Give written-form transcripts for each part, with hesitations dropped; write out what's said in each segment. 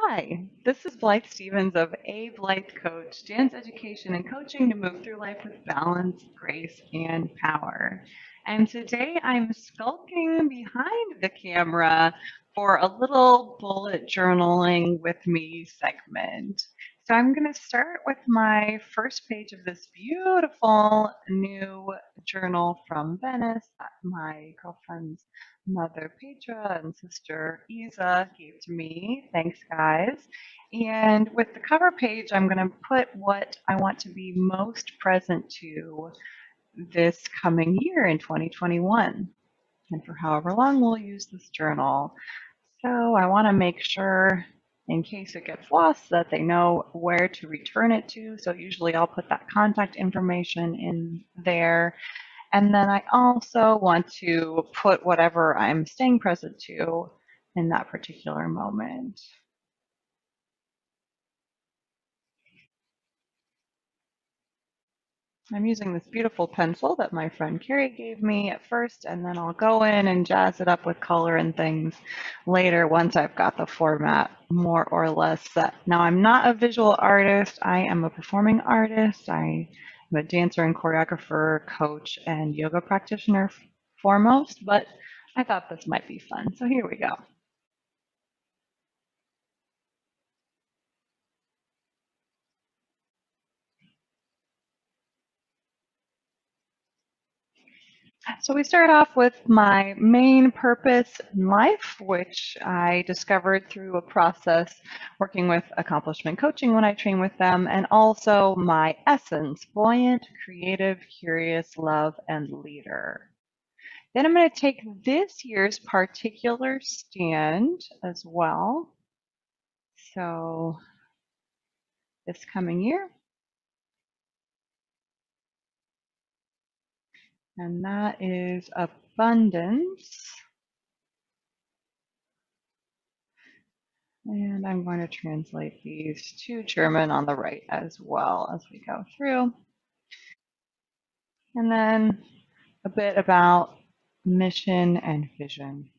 Hi, this is Blythe Stevens of A Blythe Coach, dance education and coaching to move through life with balance, grace, and power. And today I'm skulking behind the camera for a little bullet journaling with me segment. So I'm going to start with my first page of this beautiful new journal from Venice that my girlfriend's mother Petra and sister Isa gave to me. Thanks, guys. And with the cover page, I'm going to put what I want to be most present to this coming year in 2021. And for however long we'll use this journal. So I want to make sure, in case it gets lost, that they know where to return it to. So usually I'll put that contact information in there. And then I also want to put whatever I'm staying present to in that particular moment. I'm using this beautiful pencil that my friend Carrie gave me at first, and then I'll go in and jazz it up with color and things later once I've got the format more or less set. Now, I'm not a visual artist. I am a performing artist. I am a dancer and choreographer, coach, and yoga practitioner foremost, but I thought this might be fun. So here we go. So we start off with my main purpose in life, which I discovered through a process working with accomplishment coaching when I train with them, and also my essence, buoyant, creative, curious, love, and leader. Then I'm going to take this year's particular stand as well. So this coming year, and that is abundance. And I'm going to translate these to German on the right as well as we go through. And then a bit about mission and vision.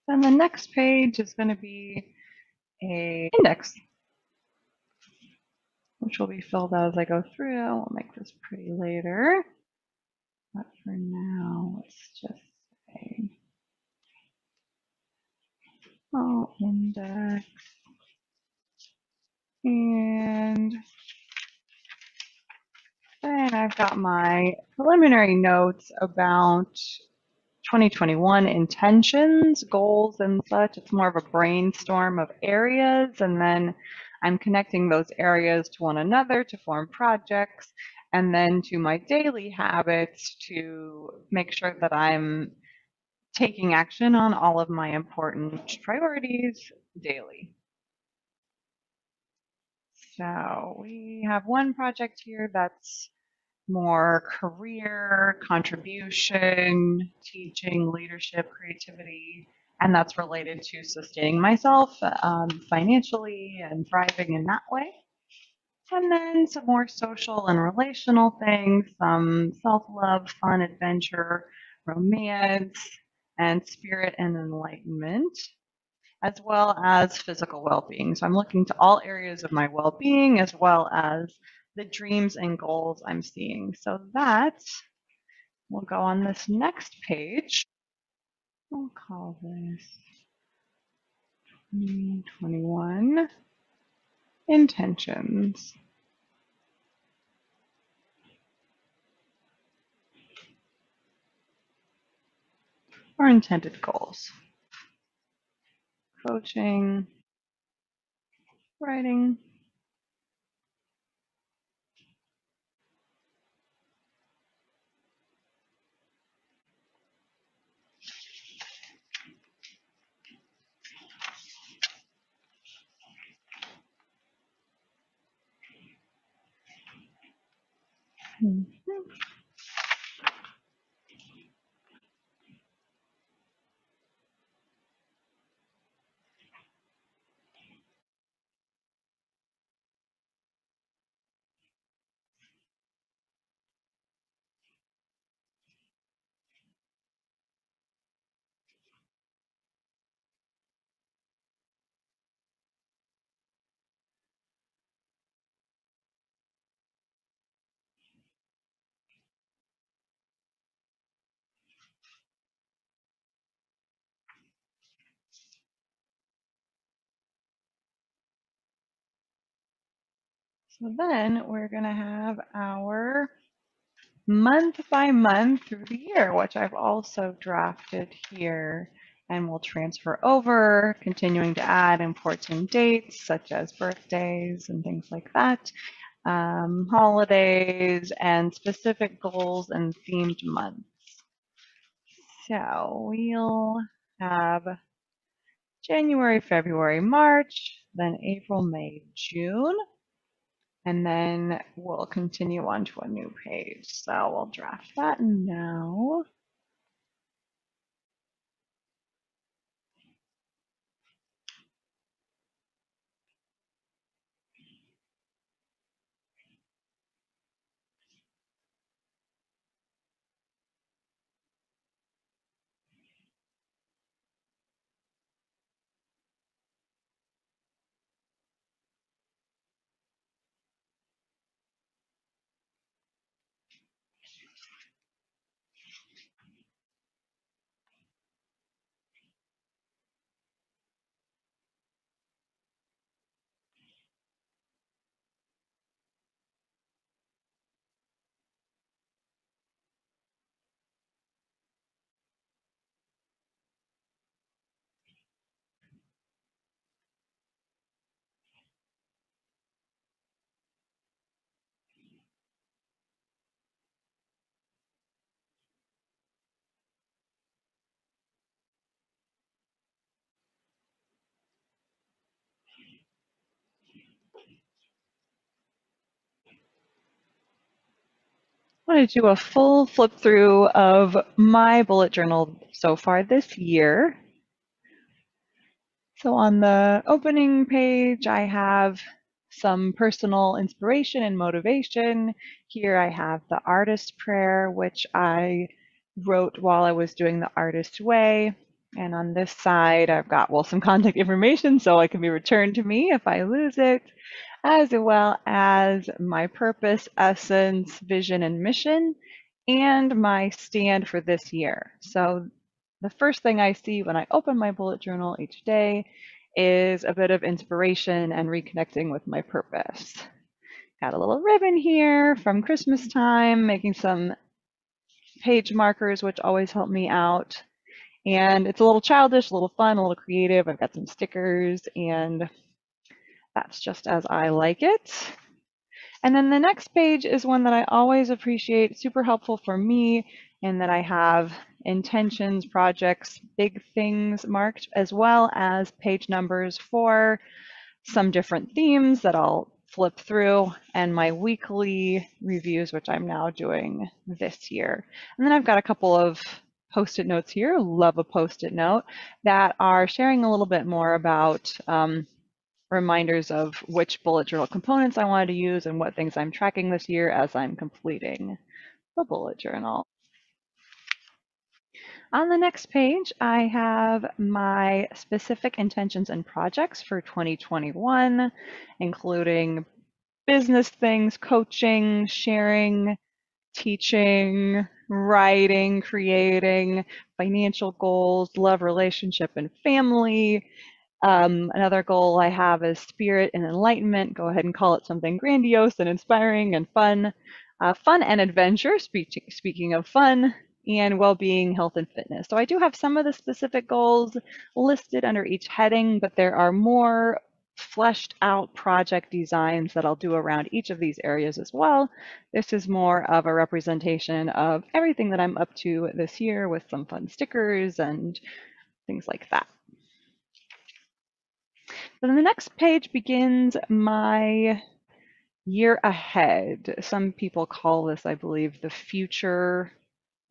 And the next page is going to be an index, which will be filled out as I go through. We'll make this pretty later. But for now, let's just say, index. And then I've got my preliminary notes about 2021 intentions, goals, and such. It's more of a brainstorm of areas, and then I'm connecting those areas to one another to form projects, and then to my daily habits to make sure that I'm taking action on all of my important priorities daily. So we have one project here that's more career, contribution, teaching, leadership, creativity, and that's related to sustaining myself financially and thriving in that way. And then some more social and relational things, some self-love, fun, adventure, romance, and spirit and enlightenment, as well as physical well-being. So I'm looking to all areas of my well-being as well as the dreams and goals I'm seeing. So that will go on this next page. We'll call this 2021 intentions or intended goals. Coaching, writing, So then we're going to have our month by month through the year, which I've also drafted here. And we'll transfer over, continuing to add important dates such as birthdays and things like that, holidays, and specific goals and themed months. So we'll have January, February, March, then April, May, June, and then we'll continue on to a new page. So we'll draft that now. I want to do a full flip through of my bullet journal so far this year. So on the opening page, I have some personal inspiration and motivation. Here I have the artist prayer, which I wrote while I was doing the artist way. And on this side, I've got, well, some contact information so it can be returned to me if I lose it, as well as my purpose, essence, vision, and mission, and my stand for this year. So the first thing I see when I open my bullet journal each day is a bit of inspiration and reconnecting with my purpose. Got a little ribbon here from Christmas time, making some page markers, which always help me out. And it's a little childish, a little fun, a little creative. I've got some stickers, and that's just as I like it. And then the next page is one that I always appreciate, super helpful for me, and that I have intentions, projects, big things marked, as well as page numbers for some different themes that I'll flip through, and my weekly reviews, which I'm now doing this year. And then I've got a couple of post-it notes here, love a post-it note, that are sharing a little bit more about reminders of which bullet journal components I wanted to use and what things I'm tracking this year as I'm completing the bullet journal. On the next page, I have my specific intentions and projects for 2021, including business things, coaching, sharing, teaching, writing, creating, financial goals, love, relationship, and family. Another goal I have is spirit and enlightenment. Go ahead and call it something grandiose and inspiring and fun. Fun and adventure, speaking of fun, and well-being, health, and fitness. So I do have some of the specific goals listed under each heading, but there are more fleshed out project designs that I'll do around each of these areas as well. This is more of a representation of everything that I'm up to this year with some fun stickers and things like that. Then the next page begins my year ahead. Some people call this, I believe, the future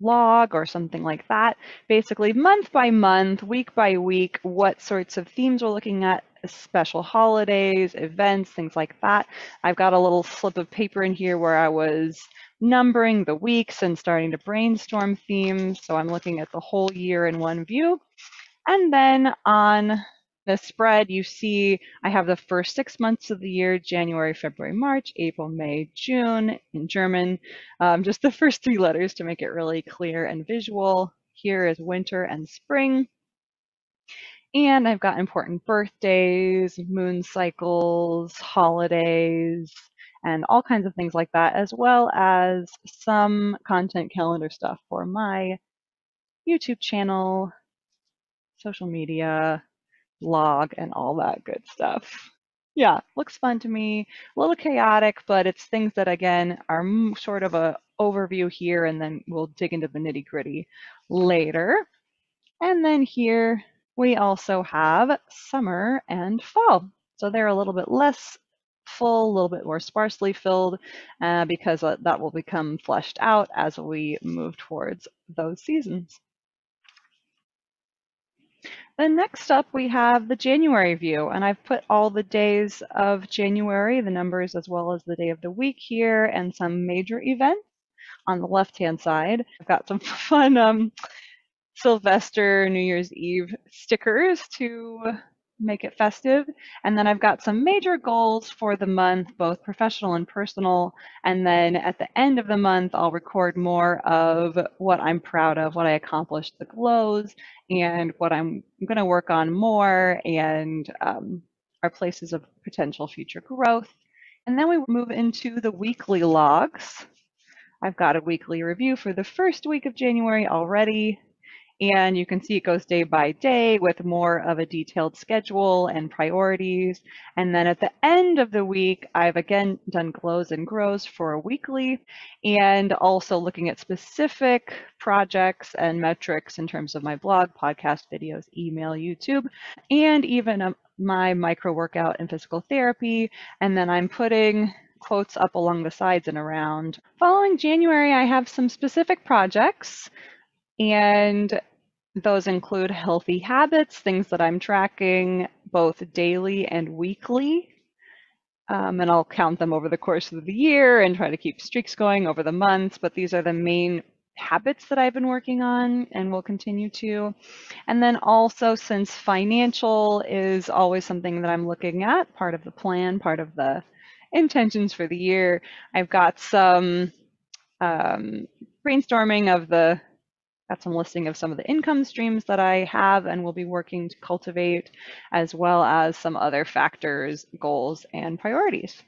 log or something like that. Basically, month by month, week by week, what sorts of themes we're looking at, special holidays, events, things like that. I've got a little slip of paper in here where I was numbering the weeks and starting to brainstorm themes. So I'm looking at the whole year in one view. And then on the spread, you see I have the first 6 months of the year, January, February, March, April, May, June in German, just the first 3 letters to make it really clear and visual. Here is winter and spring. And I've got important birthdays, moon cycles, holidays, and all kinds of things like that, as well as some content calendar stuff for my YouTube channel, social media, blog, and all that good stuff. Yeah, looks fun to me. A little chaotic, but it's things that, again, are sort of a overview here, and then we'll dig into the nitty gritty later. And then here we also have summer and fall. So they're a little bit less full, a little bit more sparsely filled, because that will become fleshed out as we move towards those seasons. Then next up, we have the January view, and I've put all the days of January, the numbers as well as the day of the week here, and some major events on the left-hand side. I've got some fun Sylvester New Year's Eve stickers to make it festive. And then I've got some major goals for the month, both professional and personal. And then at the end of the month, I'll record more of what I'm proud of, what I accomplished, the glows, and what I'm going to work on more, and our places of potential future growth. And then we move into the weekly logs. I've got a weekly review for the first week of January already. And you can see it goes day by day with more of a detailed schedule and priorities. And then at the end of the week, I've again done glows and grows for a weekly, and also looking at specific projects and metrics in terms of my blog, podcast, videos, email, YouTube, and even my micro workout and physical therapy. And then I'm putting quotes up along the sides and around. Following January, I have some specific projects, and those include healthy habits, things that I'm tracking both daily and weekly. And I'll count them over the course of the year and try to keep streaks going over the months. But these are the main habits that I've been working on and will continue to. And then also, since financial is always something that I'm looking at, part of the plan, part of the intentions for the year, I've got some brainstorming of got some listing of some of the income streams that I have and will be working to cultivate, as well as some other factors, goals, and priorities.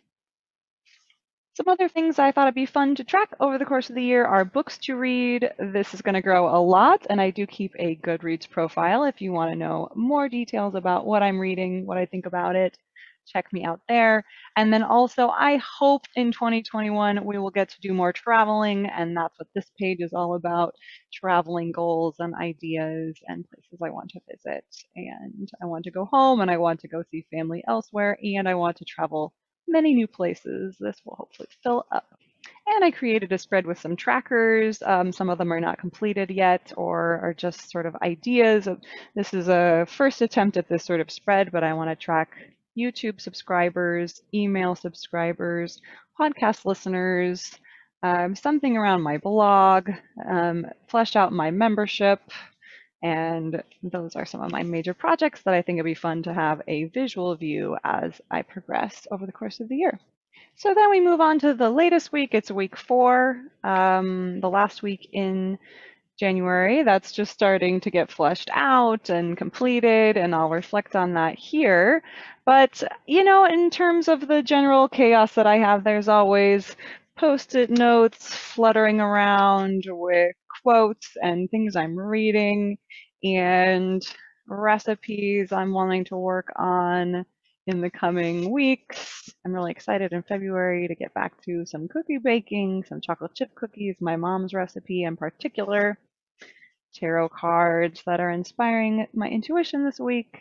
Some other things I thought it'd be fun to track over the course of the year are books to read. This is going to grow a lot, and I do keep a Goodreads profile if you want to know more details about what I'm reading, what I think about it. Check me out there. And then also, I hope in 2021 we will get to do more traveling, and that's what this page is all about: traveling goals and ideas and places I want to visit. And I want to go home, and I want to go see family elsewhere, and I want to travel many new places. This will hopefully fill up. And I created a spread with some trackers. Some of them are not completed yet or are just sort of ideas. This is a first attempt at this sort of spread, but I want to track YouTube subscribers, email subscribers, podcast listeners, something around my blog, flesh out my membership. And those are some of my major projects that I think it'd be fun to have a visual view as I progress over the course of the year. So then we move on to the latest week. It's week 4, the last week in January. That's just starting to get fleshed out and completed, and I'll reflect on that here. But, in terms of the general chaos that I have, there's always Post-it notes fluttering around with quotes and things I'm reading, and recipes I'm wanting to work on in the coming weeks. I'm really excited in February to get back to some cookie baking, some chocolate chip cookies, my mom's recipe in particular, tarot cards that are inspiring my intuition this week,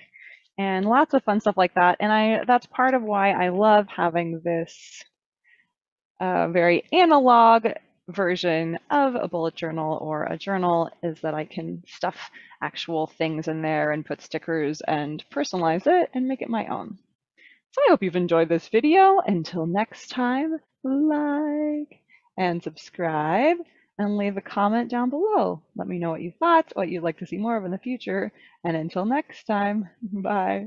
and lots of fun stuff like that. And that's part of why I love having this very analog version of a bullet journal or a journal, is that I can stuff actual things in there and put stickers and personalize it and make it my own. So I hope you've enjoyed this video. Until next time, like and subscribe and leave a comment down below. Let me know what you thought, what you'd like to see more of in the future. And until next time, bye.